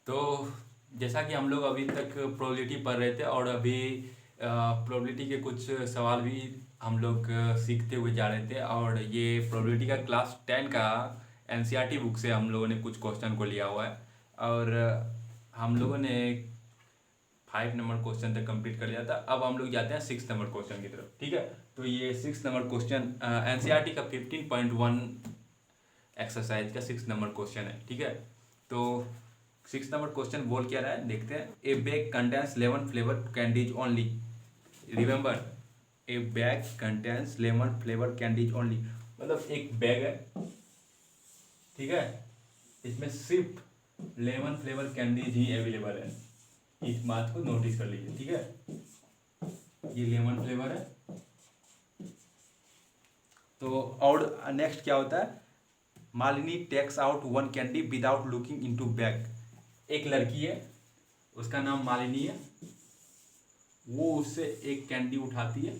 तो जैसा कि हम लोग अभी तक प्रोबेबिलिटी पढ़ रहे थे और अभी प्रोबेबिलिटी के कुछ सवाल भी हम लोग सीखते हुए जा रहे थे, और ये प्रोबेबिलिटी का क्लास 10 का एनसीईआरटी बुक से हम लोगों ने कुछ क्वेश्चन को लिया हुआ है। और हम लोगों ने 5 नंबर क्वेश्चन तक कंप्लीट कर लिया था। अब हम लोग जाते हैं 6 नंबर क्वेश्चन की तरफ। ठीक है, तो ये 6 नंबर क्वेश्चन एनसीईआरटी का 15.1 एक्सरसाइज का 6 नंबर क्वेश्चन है। ठीक है, तो 6 नंबर क्वेश्चन बोल क्या रहा है, देखते हैं। ए bag contains 11 flavour candies only. Remember, ए bag contains 11 flavour candies only, मतलब एक बैग है, ठीक है, इसमें सिर्फ 11 फ्लेवर कैंडीज ही अवेलेबल है। इस बात को नोटिस कर लीजिए। ठीक है, ये 11 फ्लेवर है। तो और नेक्स्ट क्या होता है, Malini takes out one candy without looking into bag. एक लड़की है, उसका नाम मालिनी है, वो उससे एक कैंडी उठाती है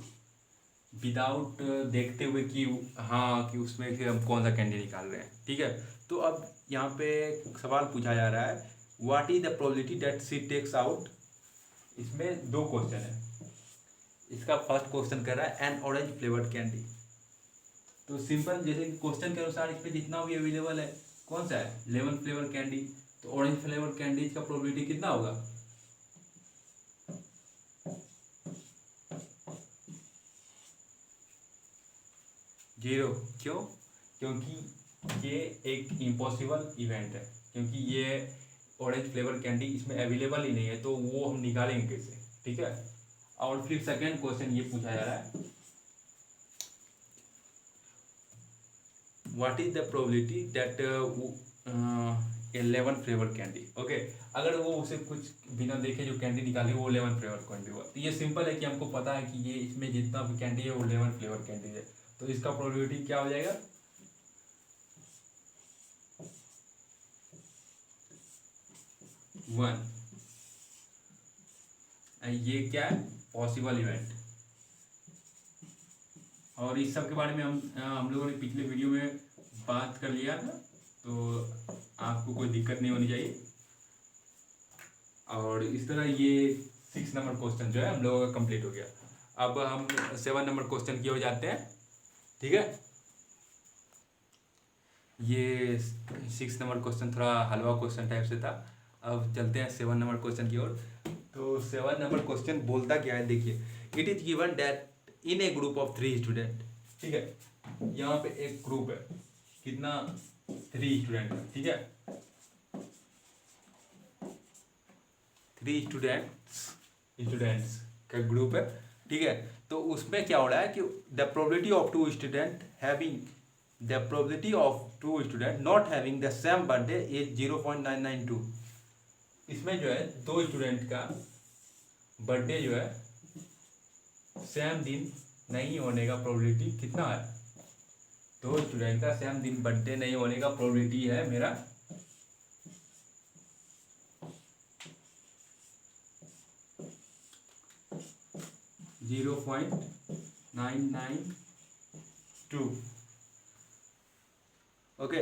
विदाउट देखते हुए कि हाँ कि उसमें कि हम कौन सा कैंडी निकाल रहे हैं। ठीक है, तो अब यहाँ पे सवाल पूछा जा रहा है, what is the probability that she takes out. इसमें दो क्वेश्चन है। इसका फर्स्ट क्वेश्चन कर रहा है एन ऑरेंज फ्लेवर्ड कैंडी। तो सिंपल, जैसे कि क्वेश्चन के अनुसार इस पे जितना भी अवेलेबल है, कौन सा है, 11 फ्लेवर कैंडी, तो ऑरेंज फ्लेवर कैंडी का प्रोबेबिलिटी कितना होगा, 0। क्यों, क्योंकि ये एक इम्पॉसिबल इवेंट है, क्योंकि ये ऑरेंज फ्लेवर कैंडी इसमें अवेलेबल ही नहीं है, तो वो हम निकालेंगे कैसे। ठीक है, और फिर सेकेंड क्वेश्चन ये पूछा जा रहा है, what is the probability that 11 flavour candy. Okay, अगर वो उसे कुछ बिना देखे जो कैंडी निकाली वो 11 फ्लेवर कैंडी हुआ, तो ये सिंपल है कि हमको पता है कि ये इसमें जितना भी कैंडी है वो 11 फ्लेवर कैंडी है, तो इसका प्रोबेबिलिटी क्या हो जाएगा, 1। ये क्या है, पॉसिबल इवेंट। और इस सब के बारे में हम लोगों ने पिछले वीडियो में बात कर लिया था, तो आपको कोई दिक्कत नहीं होनी चाहिए। और इस तरह ये 6 नंबर क्वेश्चन जो है हम लोगों का कंप्लीट हो गया। अब हम 7 नंबर क्वेश्चन की ओर जाते हैं। ठीक है, ये 6 नंबर क्वेश्चन थोड़ा हलवा क्वेश्चन टाइप से था। अब चलते हैं 7 नंबर क्वेश्चन की ओर। तो 7 नंबर क्वेश्चन बोलता क्या है, देखिए, it is given that in A group of 3 student. ठीक है, यहाँ पे एक ग्रुप है, कितना, 3 स्टूडेंट है। ठीक है, 3 स्टूडेंट्स का ग्रुप है। ठीक है, तो उसमें क्या हो रहा है कि the probability of 2 student having the probability of 2 student not having the same birthday is 0.992। इसमें जो है 2 स्टूडेंट का बर्थडे जो है सेम दिन नहीं होने का प्रोबेबिलिटी कितना है, 2 स्टूडेंट का सेम दिन बर्थडे नहीं होने का प्रोबेबिलिटी है मेरा 0.992। ओके,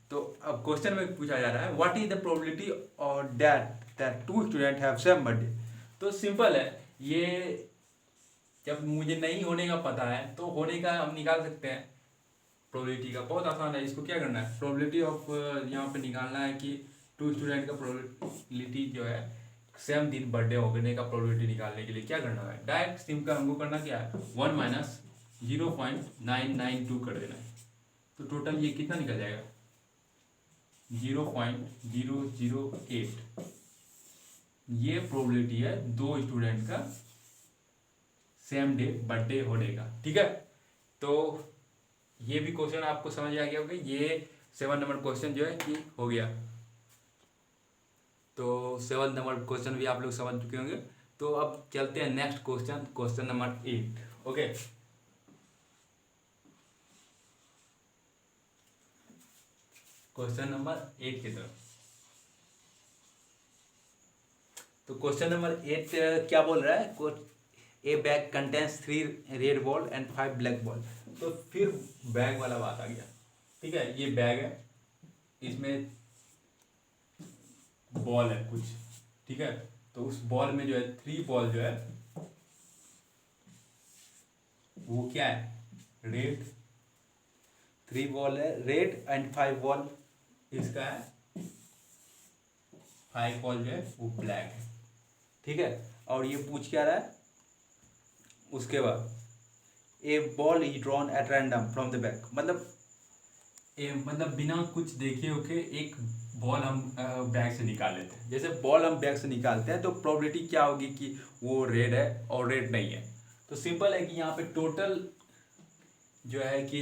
तो अब क्वेश्चन में पूछा जा रहा है, व्हाट इज द प्रोबेबिलिटी और that 2 student have same birthday. तो सिंपल है, ये जब मुझे नहीं होने का पता है तो होने का हम निकाल सकते हैं प्रोबेबिलिटी का। बहुत आसान है, इसको क्या करना है, प्रोबेबिलिटी ऑफ यहाँ पे निकालना है कि 2 स्टूडेंट का प्रोबेबिलिटी जो है सेम दिन बर्थडे होने का प्रोबेबिलिटी निकालने के लिए क्या करना है, डायरेक्ट सिंपल हमको करना क्या है, 1 माइनस 0.992 कर देना है। तो टोटल ये कितना निकल जाएगा, 0.008। ये प्रोबेबिलिटी है 2 स्टूडेंट का सेम डे बर्थडे होने का। ठीक है, तो ये भी क्वेश्चन आपको समझ आ गया होगा। ये 7 नंबर क्वेश्चन जो है कि हो गया। तो 7 नंबर क्वेश्चन भी आप लोग समझ चुके होंगे। तो अब चलते हैं next question, question number 8। Okay, question number 8 की तरफ। तो क्वेश्चन नंबर 8 क्या बोल रहा है, ए bag contains 3 red ball and 5 black ball. तो फिर बैग वाला बात आ गया। ठीक है, ये बैग है, इसमें बॉल है कुछ, ठीक है, तो उस बॉल में जो है 3 बॉल जो है वो क्या है, रेड, 3 बॉल है रेड एंड 5 बॉल इसका है, 5 बॉल जो है वो ब्लैक है, ठीक है। और ये पूछ क्या रहा है उसके बाद, ए बॉल ही drawn at random from the back, मतलब बिना कुछ देखे ओके एक बॉल हम बैग से निकाल लेते हैं। जैसे बॉल हम बैग से निकालते हैं तो प्रोबेबिलिटी क्या होगी कि वो रेड है और रेड नहीं है। तो सिंपल है कि यहाँ पे टोटल जो है कि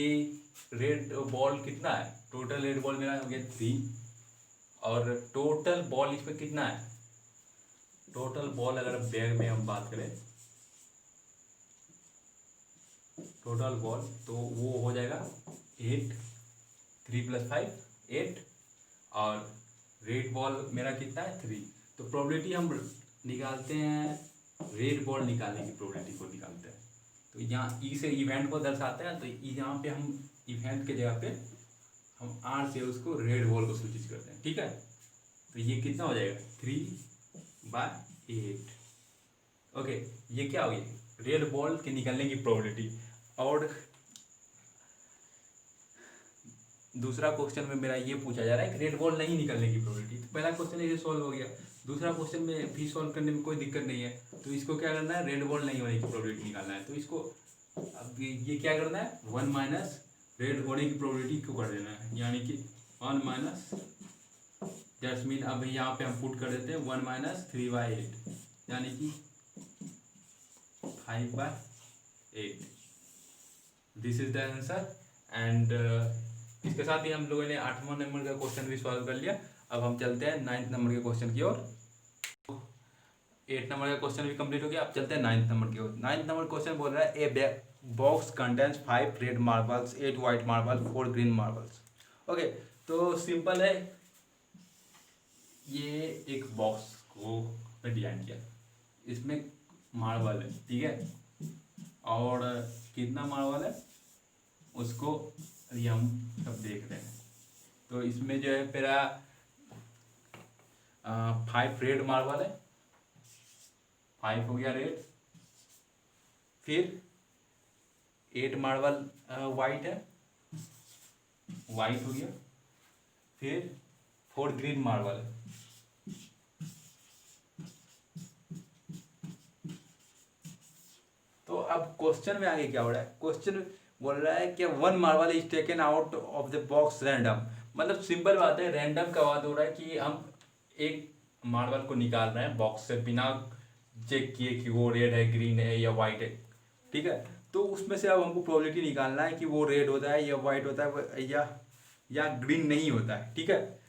रेड बॉल कितना है, टोटल रेड बॉल मेरा हो गया 3, और टोटल बॉल इस पर कितना है, टोटल बॉल अगर बैग में हम बात करें टोटल बॉल तो वो हो जाएगा 8, 3 + 5 8, और रेड बॉल मेरा कितना है 3। तो प्रोबेबिलिटी हम निकालते हैं, रेड बॉल निकालने की प्रोबेबिलिटी को निकालते हैं। तो यहाँ ई से इवेंट को दर्शाते हैं, तो यहाँ पे हम इवेंट के जगह पे हम आर से उसको रेड बॉल को सूचित करते हैं, ठीक है। तो ये कितना हो जाएगा 3/8, ओके। ये क्या हो गया रेड बॉल के निकलने की प्रोबेबिलिटी। और दूसरा क्वेश्चन में मेरा ये पूछा जा रहा है कि रेड बॉल नहीं निकलने की प्रोबेबिलिटी। तो पहला क्वेश्चन ये सॉल्व हो गया, दूसरा क्वेश्चन में भी सॉल्व करने में कोई दिक्कत नहीं है। तो इसको क्या करना है, रेड बॉल नहीं होने की प्रोबेबिलिटी निकालना है। तो इसको अब ये क्या करना है, 1 - रेड होने की प्रोबेबिलिटी को कर देना है, यानी कि 1 - दैट्स मीन अब यहाँ पे हम पुट कर देते हैं 1 - 3/8, यानी कि 5/8। This is the answer. And इसके साथ ही हम लोगों ने 8वां नंबर का क्वेश्चन भी सॉल्व कर लिया। अब हम चलते हैं 9th नंबर के क्वेश्चन की ओर। 8 नंबर का क्वेश्चन भी कंप्लीट हो गया, अब चलते हैं 9th नंबर की ओर। 9th नंबर क्वेश्चन बोल रहा है a box contains 5 red marbles, 8 white marble, 4 green marbles. Okay, तो सिंपल है, ये एक बॉक्स को डिजाइन किया, इसमें मार्बल है, ठीक है, और कितना मार्बल है उसको ये हम सब देख रहे हैं। तो इसमें जो है मेरा 5 रेड मार्बल है, 5 हो गया रेड, फिर 8 मार्बल वाइट है, वाइट हो गया, फिर 4 ग्रीन मार्बल है। तो अब क्वेश्चन में आगे क्या हो रहा है, क्वेश्चन बोल रहा है कि 1 marble is taken out of the box random. मतलब सिंपल बात है, रैंडम का बात हो रहा है कि हम एक मार्बल को निकाल रहे हैं बॉक्स से बिना चेक किए कि वो रेड है, ग्रीन है या वाइट है, ठीक है। तो उसमें से अब हमको प्रोबेबिलिटी निकालना है कि वो रेड होता है या वाइट होता है या ग्रीन नहीं होता है, ठीक है।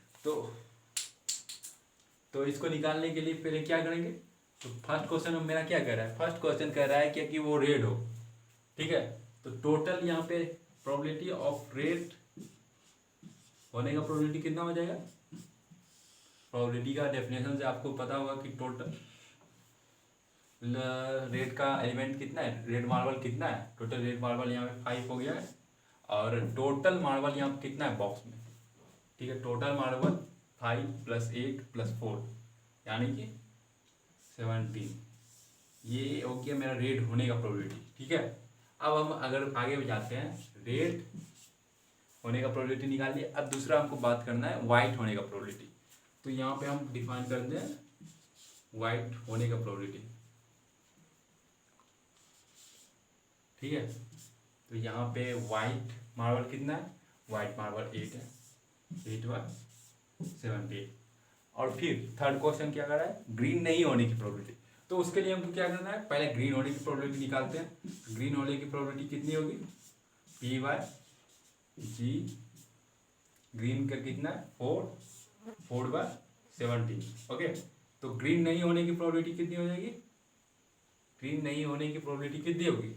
तो इसको निकालने के लिए पहले क्या करेंगे, तो फर्स्ट क्वेश्चन में मेरा क्या कह रहा है, फर्स्ट क्वेश्चन कह रहा है कि वो रेड हो, ठीक है। तो टोटल यहाँ पे प्रोबेबिलिटी ऑफ रेड होने का प्रोबेबिलिटी कितना हो जाएगा, प्रोबेबिलिटी का डेफिनेशन से आपको पता होगा कि टोटल रेड का एलिमेंट कितना है, रेड मार्बल कितना है, टोटल रेड मार्बल यहाँ पे 5 हो गया है, और टोटल मार्बल यहाँ पे कितना है बॉक्स में, ठीक है। टोटल मार्बल 5 + 8 + 4 यानी कि 17, ये हो गया मेरा रेड होने का प्रोबेबिलिटी, ठीक है। अब हम अगर आगे भी जाते हैं, रेड होने का प्रोबेबिलिटी निकाल लिया। अब दूसरा हमको बात करना है वाइट होने का प्रोबेबिलिटी। तो यहाँ पे हम डिफाइन करते हैं वाइट होने का प्रोबेबिलिटी, ठीक है। तो यहाँ पे वाइट मार्बल कितना है, वाइट मार्बल 8 है, 8/17। और फिर थर्ड क्वेश्चन क्या कर रहा है, ग्रीन नहीं होने की प्रोबेबिलिटी। तो उसके लिए हमको क्या करना है, पहले ग्रीन होने की प्रोबेबिलिटी निकालते हैं। ग्रीन होने की प्रोबेबिलिटी कितनी होगी, P/G, ग्रीन का कितना है 4/17, ओके। तो ग्रीन नहीं होने की प्रोबेबिलिटी कितनी हो जाएगी, ग्रीन नहीं होने की प्रोबेबिलिटी कितनी होगी,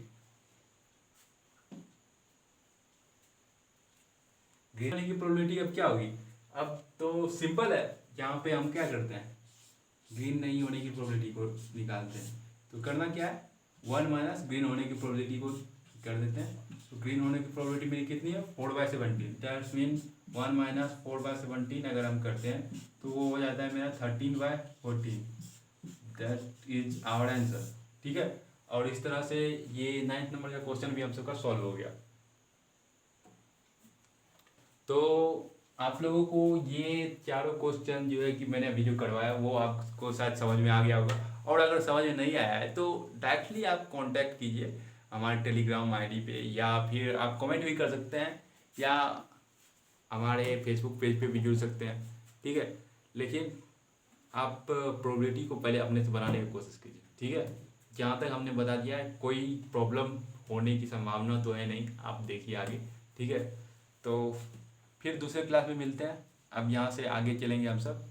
ग्रीन होने की प्रोबेबिलिटी अब क्या होगी, अब तो सिंपल है, यहाँ पे हम क्या करते हैं, ग्रीन नहीं होने की प्रोबेबिलिटी को निकालते हैं। तो करना क्या है, 1 - ग्रीन होने की प्रोबेबिलिटी को कर देते हैं। तो ग्रीन होने की प्रोबेबिलिटी मेरी कितनी है, 4/17, दैट्स मीन 1 माइनस 4/17 अगर हम करते हैं तो वो हो जाता है मेरा 13/14। That is our answer. ठीक है, और इस तरह से ये 9th नंबर का क्वेश्चन भी हम सबका सॉल्व हो गया। तो आप लोगों को ये चारों क्वेश्चन जो है कि मैंने अभी जो करवाया वो आपको शायद समझ में आ गया होगा, और अगर समझ में नहीं आया है तो डायरेक्टली आप कांटेक्ट कीजिए हमारे टेलीग्राम आईडी पे, या फिर आप कमेंट भी कर सकते हैं, या हमारे फेसबुक पेज पे भी जुड़ सकते हैं। ठीक है, लेकिन आप प्रोबेबिलिटी को पहले अपने से बनाने की कोशिश कीजिए। ठीक है, जहाँ तक हमने बता दिया है कोई प्रॉब्लम होने की संभावना तो है नहीं, आप देखिए आगे। ठीक है, तो फिर दूसरे क्लास में मिलते हैं। अब यहाँ से आगे चलेंगे हम सब।